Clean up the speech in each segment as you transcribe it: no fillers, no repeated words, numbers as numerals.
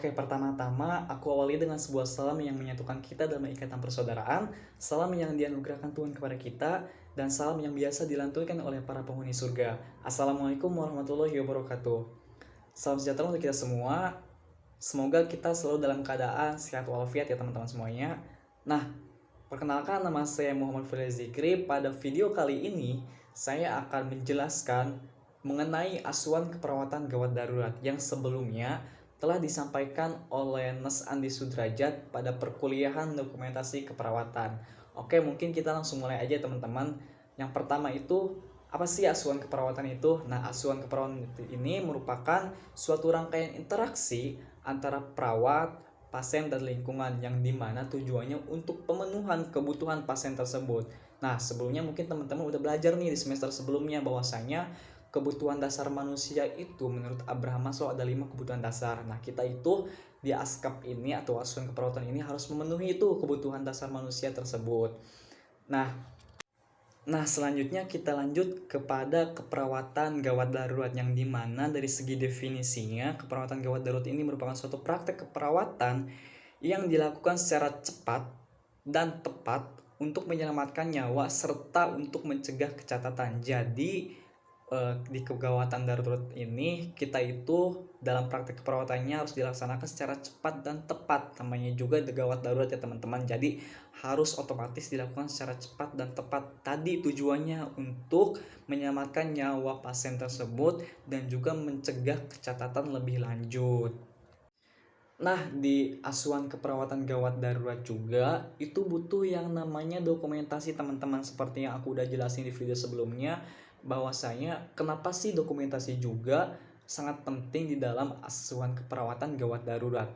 Oke, pertama-tama aku awali dengan sebuah salam yang menyatukan kita dalam ikatan persaudaraan, salam yang dianugerahkan Tuhan kepada kita, dan salam yang biasa dilantunkan oleh para penghuni surga. Assalamualaikum warahmatullahi wabarakatuh. Salam sejahtera untuk kita semua. Semoga kita selalu dalam keadaan sehat walafiat ya teman-teman semuanya. Nah, perkenalkan nama saya Muhammad Firly Zikri. Pada video kali ini, saya akan menjelaskan mengenai asuhan keperawatan gawat darurat yang sebelumnya telah disampaikan oleh Nes Andi Sudrajat pada perkuliahan dokumentasi keperawatan. Oke, mungkin kita langsung mulai aja teman-teman. Yang pertama itu, apa sih asuhan keperawatan itu? Nah, asuhan keperawatan ini merupakan suatu rangkaian interaksi antara perawat, pasien, dan lingkungan yang dimana tujuannya untuk pemenuhan kebutuhan pasien tersebut. Nah, sebelumnya mungkin teman-teman udah belajar nih di semester sebelumnya bahwasanya kebutuhan dasar manusia itu menurut Abraham Maslow ada 5 kebutuhan dasar. Nah, kita itu di ASKAP ini atau asuhan keperawatan ini harus memenuhi itu kebutuhan dasar manusia tersebut. Nah, selanjutnya kita lanjut kepada keperawatan gawat darurat yang dimana dari segi definisinya keperawatan gawat darurat ini merupakan suatu praktek keperawatan yang dilakukan secara cepat dan tepat untuk menyelamatkan nyawa serta untuk mencegah kecacatan. Jadi di kegawatan darurat ini kita itu dalam praktek keperawatannya harus dilaksanakan secara cepat dan tepat, namanya juga gawat darurat ya teman-teman. Jadi harus otomatis dilakukan secara cepat dan tepat. Tadi tujuannya untuk menyelamatkan nyawa pasien tersebut dan juga mencegah kecacatan lebih lanjut. Nah, di asuhan keperawatan gawat darurat juga itu butuh yang namanya dokumentasi teman-teman, seperti yang aku udah jelasin di video sebelumnya bahwasanya kenapa sih dokumentasi juga sangat penting di dalam asuhan keperawatan gawat darurat.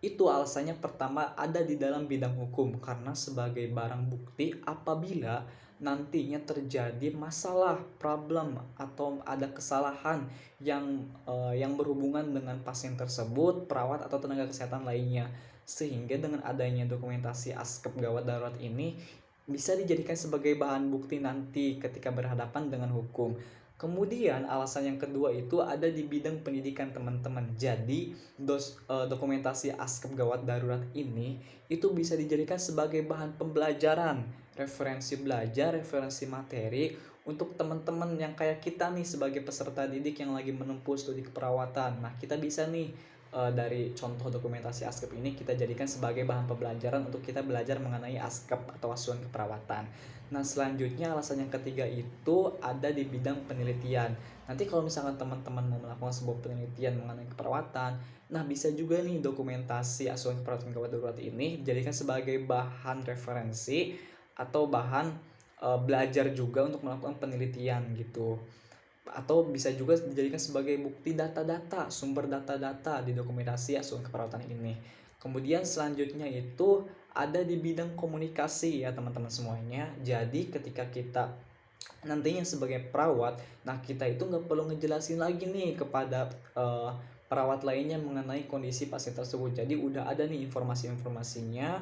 Itu alasannya pertama ada di dalam bidang hukum karena sebagai barang bukti apabila nantinya terjadi masalah, problem atau ada kesalahan yang berhubungan dengan pasien tersebut, perawat atau tenaga kesehatan lainnya. Sehingga dengan adanya dokumentasi ASKEP gawat darurat ini bisa dijadikan sebagai bahan bukti nanti ketika berhadapan dengan hukum. Kemudian alasan yang kedua itu ada di bidang pendidikan teman-teman. Jadi dokumentasi ASKEP gawat darurat ini itu bisa dijadikan sebagai bahan pembelajaran, referensi belajar, referensi materi untuk teman-teman yang kayak kita nih sebagai peserta didik yang lagi menempuh studi keperawatan. Nah, kita bisa nih dari contoh dokumentasi ASKEP ini kita jadikan sebagai bahan pembelajaran untuk kita belajar mengenai ASKEP atau asuhan keperawatan. Nah, selanjutnya alasan yang ketiga itu ada di bidang penelitian. Nanti kalau misalkan teman-teman mau melakukan sebuah penelitian mengenai keperawatan, nah bisa juga nih dokumentasi asuhan keperawatan gawat darurat ini dijadikan sebagai bahan referensi atau bahan belajar juga untuk melakukan penelitian gitu, atau bisa juga dijadikan sebagai bukti data-data, sumber data-data di dokumentasi asuhan keperawatan ini. Kemudian selanjutnya itu ada di bidang komunikasi ya teman-teman semuanya. Jadi ketika kita nantinya sebagai perawat, nah kita itu nggak perlu ngejelasin lagi nih kepada perawat lainnya mengenai kondisi pasien tersebut. Jadi udah ada nih informasi-informasinya,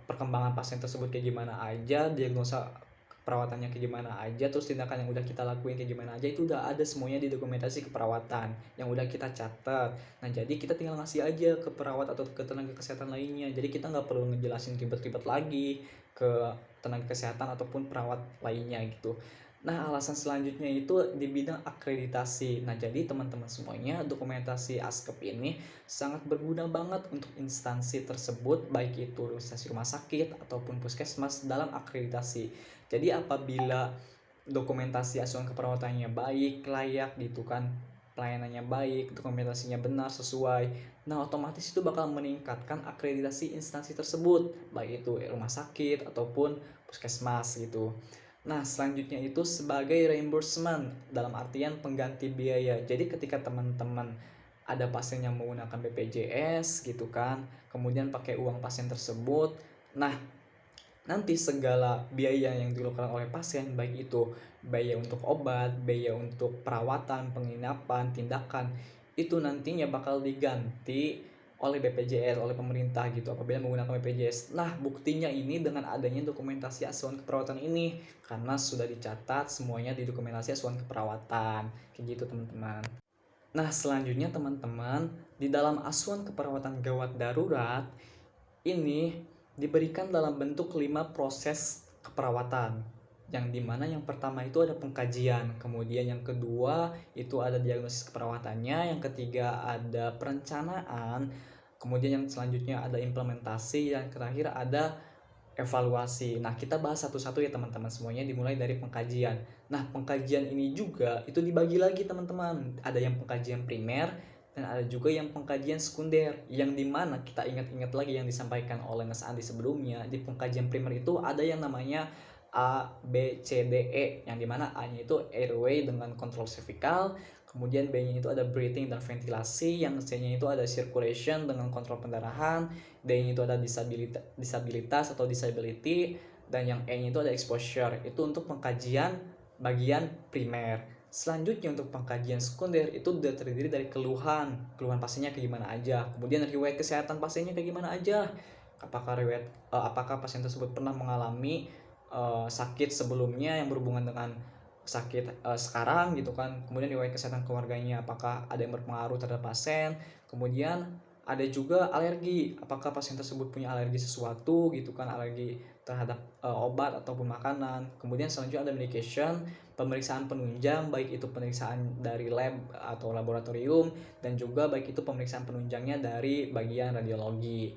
perkembangan pasien tersebut kayak gimana aja, diagnosa perawatannya kayak gimana aja, terus tindakan yang udah kita lakuin kayak gimana aja, itu udah ada semuanya di dokumentasi keperawatan yang udah kita catat. Nah, jadi kita tinggal ngasih aja ke perawat atau ke tenaga kesehatan lainnya. Jadi kita nggak perlu ngejelasin ribet-ribet lagi ke tenaga kesehatan ataupun perawat lainnya gitu. Nah, alasan selanjutnya itu di bidang akreditasi. Nah, jadi teman-teman semuanya, dokumentasi ASKEP ini sangat berguna banget untuk instansi tersebut, baik itu instansi rumah sakit ataupun puskesmas dalam akreditasi. Jadi apabila dokumentasi asuhan keperawatannya baik, layak gitu kan, pelayanannya baik, dokumentasinya benar, sesuai, nah otomatis itu bakal meningkatkan akreditasi instansi tersebut, baik itu rumah sakit ataupun puskesmas gitu. Nah, selanjutnya itu sebagai reimbursement dalam artian pengganti biaya. Jadi ketika teman-teman ada pasien yang menggunakan BPJS gitu kan, kemudian pakai uang pasien tersebut, nah nanti segala biaya yang dilakukan oleh pasien, baik itu biaya untuk obat, biaya untuk perawatan, penginapan, tindakan, itu nantinya bakal diganti oleh BPJS, oleh pemerintah gitu apabila menggunakan BPJS. Nah, buktinya ini dengan adanya dokumentasi asuhan keperawatan ini karena sudah dicatat semuanya di dokumentasi asuhan keperawatan. Kayak gitu, teman-teman. Nah, selanjutnya teman-teman, di dalam asuhan keperawatan gawat darurat ini diberikan dalam bentuk 5 proses keperawatan. Yang dimana yang pertama itu ada pengkajian, kemudian yang kedua itu ada diagnosis keperawatannya, yang ketiga ada perencanaan, kemudian yang selanjutnya ada implementasi, yang terakhir ada evaluasi. Nah, kita bahas satu-satu ya teman-teman, semuanya dimulai dari pengkajian. Nah, pengkajian ini juga itu dibagi lagi teman-teman. Ada yang pengkajian primer dan ada juga yang pengkajian sekunder. Yang dimana kita ingat-ingat lagi yang disampaikan oleh Mas Andi sebelumnya, di pengkajian primer itu ada yang namanya A, B, C, D, E. Yang dimana A-nya itu airway dengan kontrol cervical, kemudian B-nya itu ada breathing dan ventilasi, yang C-nya itu ada circulation dengan kontrol pendarahan, D-nya itu ada disabilitas atau disability, dan yang E-nya itu ada exposure. Itu untuk pengkajian bagian primer. Selanjutnya untuk pengkajian sekunder itu udah terdiri dari keluhan pasiennya kayak gimana aja, kemudian riwayat kesehatan pasiennya kayak gimana aja, apakah pasien tersebut pernah mengalami sakit sebelumnya yang berhubungan dengan sakit sekarang gitu kan, kemudian riwayat kesehatan keluarganya apakah ada yang berpengaruh terhadap pasien, kemudian ada juga alergi, apakah pasien tersebut punya alergi sesuatu gitu kan, alergi terhadap obat ataupun makanan. Kemudian selanjutnya ada medication, pemeriksaan penunjang, baik itu pemeriksaan dari lab atau laboratorium, dan juga baik itu pemeriksaan penunjangnya dari bagian radiologi.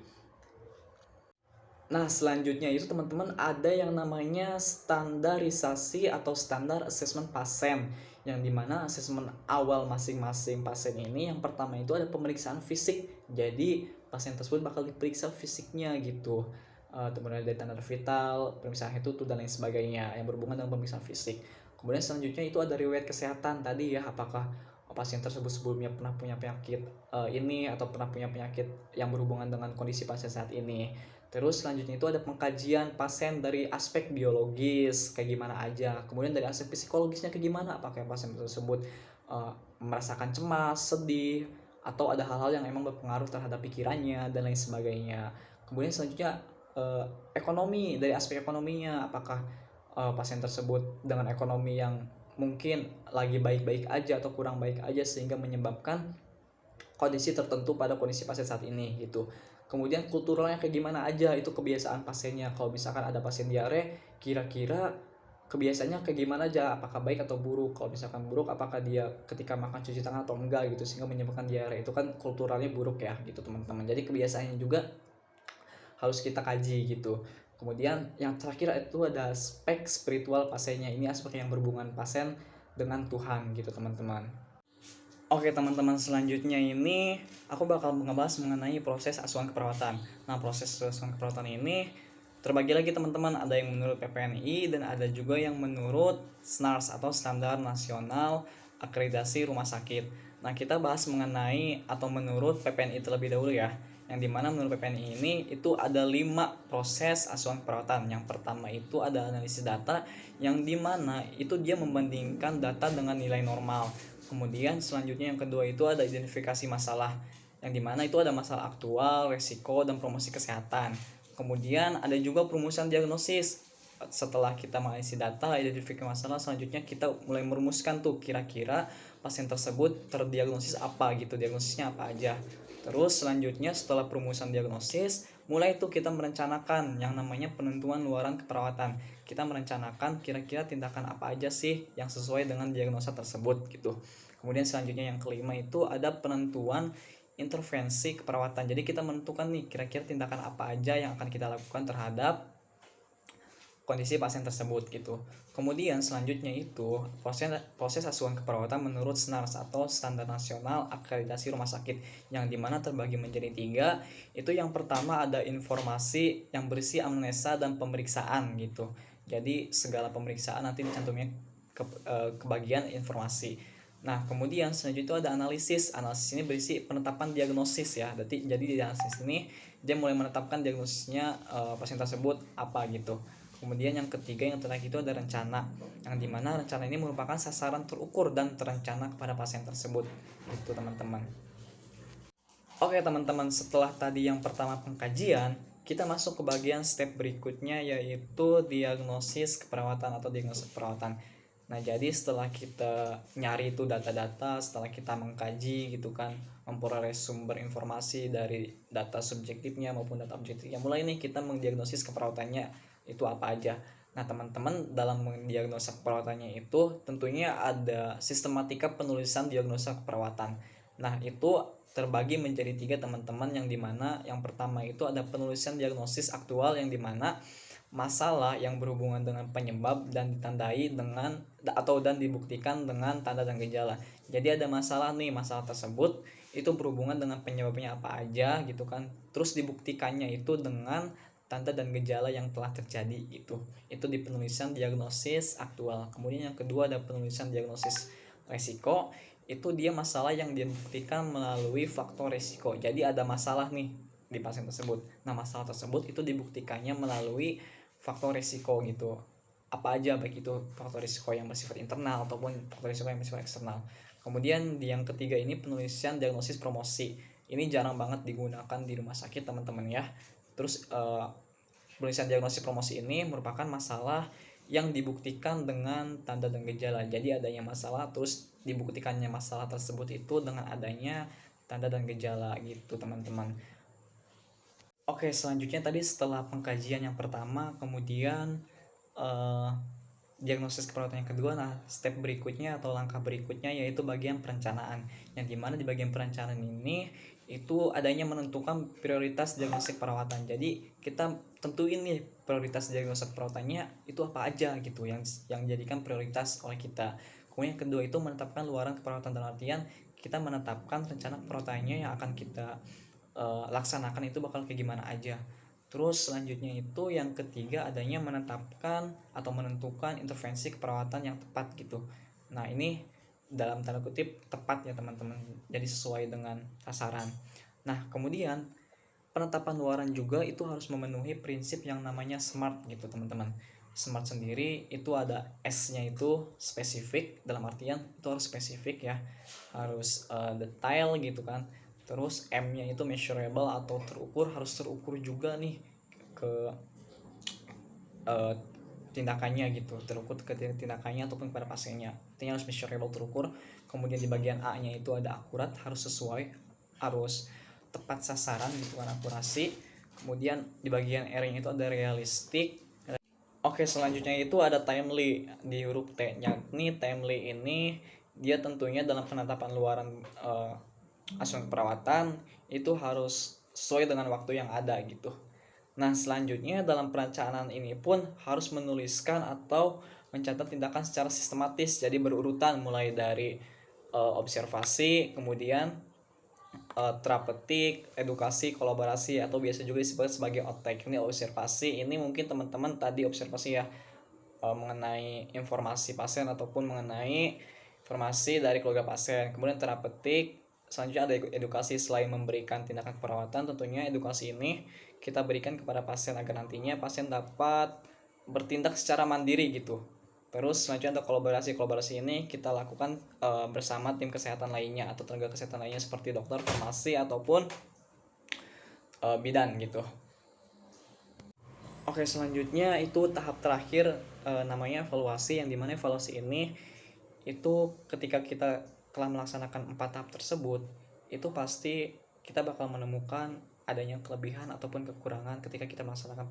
Nah, selanjutnya itu teman-teman ada yang namanya standarisasi atau standar assessment pasien, yang dimana asesmen awal masing-masing pasien ini yang pertama itu ada pemeriksaan fisik. Jadi pasien tersebut bakal diperiksa fisiknya gitu, kemudian dari tanda vital, pemeriksaan itu dan lain sebagainya yang berhubungan dengan pemeriksaan fisik. Kemudian selanjutnya itu ada riwayat kesehatan tadi ya, apakah pasien tersebut sebelumnya pernah punya penyakit ini atau pernah punya penyakit yang berhubungan dengan kondisi pasien saat ini. Terus selanjutnya itu ada pengkajian pasien dari aspek biologis kayak gimana aja, kemudian dari aspek psikologisnya kayak gimana, apakah pasien tersebut merasakan cemas, sedih, atau ada hal-hal yang emang berpengaruh terhadap pikirannya dan lain sebagainya. Kemudian selanjutnya ekonomi, dari aspek ekonominya, apakah pasien tersebut dengan ekonomi yang mungkin lagi baik-baik aja atau kurang baik aja sehingga menyebabkan kondisi tertentu pada kondisi pasien saat ini gitu. Kemudian kulturalnya kayak gimana aja, itu kebiasaan pasiennya. Kalau misalkan ada pasien diare, kira-kira kebiasaannya kayak gimana aja, apakah baik atau buruk. Kalau misalkan buruk, apakah dia ketika makan cuci tangan atau enggak gitu sehingga menyebabkan diare. Itu kan kulturalnya buruk ya gitu teman-teman. Jadi kebiasaannya juga harus kita kaji gitu. Kemudian yang terakhir itu ada aspek spiritual pasiennya. Ini aspek yang berhubungan pasien dengan Tuhan gitu teman-teman. Oke teman-teman, selanjutnya ini aku bakal ngebahas mengenai proses asuhan keperawatan. Nah, proses asuhan keperawatan ini terbagi lagi teman-teman, ada yang menurut PPNI dan ada juga yang menurut SNARS atau Standar Nasional Akreditasi Rumah Sakit. Nah, kita bahas mengenai atau menurut PPNI terlebih dahulu ya. Yang dimana menurut PPNI ini itu ada 5 proses asuhan keperawatan. Yang pertama itu ada analisis data, yang dimana itu dia membandingkan data dengan nilai normal. Kemudian selanjutnya yang kedua itu ada identifikasi masalah, yang dimana itu ada masalah aktual, resiko, dan promosi kesehatan. Kemudian ada juga perumusan diagnosis. Setelah kita menganalisis data, identifikasi masalah, selanjutnya kita mulai merumuskan tuh kira-kira pasien tersebut terdiagnosis apa gitu, diagnosisnya apa aja. Terus selanjutnya setelah perumusan diagnosis, mulai tuh kita merencanakan yang namanya penentuan luaran keperawatan. Kita merencanakan kira-kira tindakan apa aja sih yang sesuai dengan diagnosa tersebut gitu. Kemudian selanjutnya yang kelima itu ada penentuan intervensi keperawatan. Jadi kita menentukan nih kira-kira tindakan apa aja yang akan kita lakukan terhadap kondisi pasien tersebut gitu. Kemudian selanjutnya itu proses asuhan keperawatan menurut SNARS atau Standar Nasional Akreditasi Rumah Sakit, yang dimana terbagi menjadi 3. Itu yang pertama ada informasi yang berisi amnesa dan pemeriksaan gitu. Jadi segala pemeriksaan nanti dicantumnya ke bagian informasi. Nah, kemudian selanjutnya itu ada analisis. Analisis ini berisi penetapan diagnosis ya. Jadi di analisis ini dia mulai menetapkan diagnosisnya pasien tersebut apa gitu. Kemudian yang ketiga, yang terakhir itu ada rencana, yang dimana rencana ini merupakan sasaran terukur dan terencana kepada pasien tersebut gitu teman-teman. Oke teman-teman, setelah tadi yang pertama pengkajian, kita masuk ke bagian step berikutnya, yaitu diagnosis keperawatan atau diagnosis keperawatan. Nah, jadi setelah kita nyari itu data-data, setelah kita mengkaji gitu kan, memperoleh sumber informasi dari data subjektifnya maupun data objektifnya, mulai nih kita mendiagnosis keperawatannya itu apa aja. Nah, teman-teman dalam mendiagnosa keperawatannya itu tentunya ada sistematika penulisan diagnosa keperawatan. Nah, itu terbagi menjadi 3 teman-teman, yang dimana yang pertama itu ada penulisan diagnosis aktual, yang dimana masalah yang berhubungan dengan penyebab dan ditandai dengan dan dibuktikan dengan tanda dan gejala. Jadi ada masalah nih, masalah tersebut itu berhubungan dengan penyebabnya apa aja gitu kan. Terus dibuktikannya itu dengan tanda dan gejala yang telah terjadi gitu. Itu di penulisan diagnosis aktual. Kemudian yang kedua ada penulisan diagnosis resiko. Itu dia masalah yang dibuktikan melalui faktor resiko. Jadi ada masalah nih di pasien tersebut. Nah, masalah tersebut itu dibuktikannya melalui faktor risiko gitu. Apa aja, baik itu faktor risiko yang bersifat internal ataupun faktor risiko yang bersifat eksternal. Kemudian di yang ketiga ini penulisan diagnosis promosi. Ini jarang banget digunakan di rumah sakit teman-teman ya. Terus penulisan diagnosis promosi ini merupakan masalah yang dibuktikan dengan tanda dan gejala. Jadi adanya masalah terus dibuktikannya masalah tersebut itu dengan adanya tanda dan gejala gitu teman-teman. Oke, selanjutnya tadi setelah pengkajian yang pertama, kemudian diagnosis keperawatan yang kedua, nah step berikutnya atau langkah berikutnya yaitu bagian perencanaan. Yang dimana di bagian perencanaan ini itu adanya menentukan prioritas diagnosis perawatan. Jadi kita tentuin nih prioritas diagnosis perawatannya itu apa aja gitu yang dijadikan prioritas oleh kita. Kemudian yang kedua itu menetapkan luaran keperawatan, dalam artian kita menetapkan rencana perawatannya yang akan kita laksanakan itu bakal kayak gimana aja. Terus selanjutnya itu yang ketiga adanya menetapkan atau menentukan intervensi keperawatan yang tepat gitu. Nah, ini dalam tanda kutip tepat ya teman-teman, jadi sesuai dengan sasaran. Nah, kemudian penetapan luaran juga itu harus memenuhi prinsip yang namanya SMART gitu teman-teman. SMART sendiri itu ada S-nya itu spesifik, dalam artian itu harus spesifik ya, harus detail gitu kan. Terus M-nya itu measurable atau terukur, harus terukur juga nih ke tindakannya gitu, terukur ke tindakannya ataupun kepada pasiennya. Artinya harus measurable, terukur. Kemudian di bagian A-nya itu ada akurat, harus sesuai, harus tepat sasaran gitu kan, akurasi. Kemudian di bagian R-nya itu ada realistik. Oke, selanjutnya itu ada timely di huruf T. Yakni timely ini dia tentunya dalam penetapan luaran asuhan perawatan itu harus sesuai dengan waktu yang ada gitu. Nah, selanjutnya dalam perencanaan ini pun harus menuliskan atau mencatat tindakan secara sistematis, jadi berurutan mulai dari observasi, kemudian terapeutik, edukasi, kolaborasi, atau biasa juga disebut sebagai outtake. Ini observasi, ini mungkin teman-teman tadi observasi ya, mengenai informasi pasien ataupun mengenai informasi dari keluarga pasien. Kemudian terapeutik, selanjutnya ada edukasi. Selain memberikan tindakan perawatan, tentunya edukasi ini kita berikan kepada pasien agar nantinya pasien dapat bertindak secara mandiri gitu. Terus selanjutnya untuk kolaborasi ini kita lakukan bersama tim kesehatan lainnya atau tenaga kesehatan lainnya seperti dokter, farmasi ataupun bidan gitu. Oke, selanjutnya itu tahap terakhir namanya evaluasi, yang dimana evaluasi ini itu ketika kita telah melaksanakan 4 tahap tersebut, itu pasti kita bakal menemukan adanya kelebihan ataupun kekurangan ketika kita melaksanakan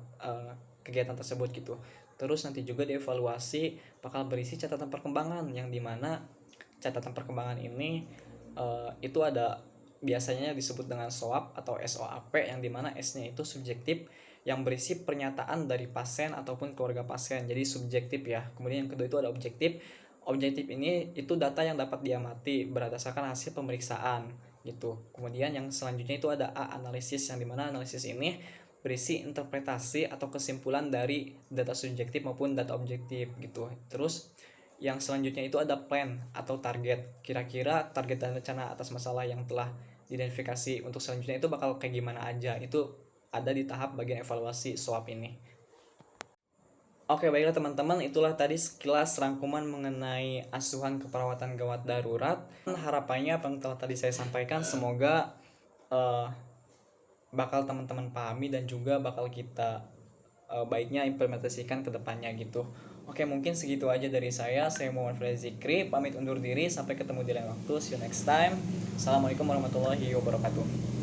kegiatan tersebut gitu. Terus nanti juga dievaluasi bakal berisi catatan perkembangan, yang dimana catatan perkembangan ini itu ada biasanya disebut dengan SOAP atau SOAP, yang dimana S-nya itu subjektif, yang berisi pernyataan dari pasien ataupun keluarga pasien, jadi subjektif ya. Kemudian yang kedua itu ada objektif. Objektif ini itu data yang dapat diamati berdasarkan hasil pemeriksaan gitu. Kemudian yang selanjutnya itu ada A, analisis, yang dimana analisis ini berisi interpretasi atau kesimpulan dari data subjektif maupun data objektif gitu. Terus yang selanjutnya itu ada plan atau target. Kira-kira target dan rencana atas masalah yang telah diidentifikasi untuk selanjutnya itu bakal kayak gimana aja. Itu ada di tahap bagian evaluasi SWOT ini. Oke, baiklah teman-teman, itulah tadi sekilas rangkuman mengenai asuhan keperawatan gawat darurat. Harapannya apa yang telah tadi saya sampaikan semoga bakal teman-teman pahami dan juga bakal kita baiknya implementasikan ke depannya gitu. Oke, mungkin segitu aja dari saya. Saya Muhammad Faiz Zikri, pamit undur diri. Sampai ketemu di lain waktu. See you next time. Assalamualaikum warahmatullahi wabarakatuh.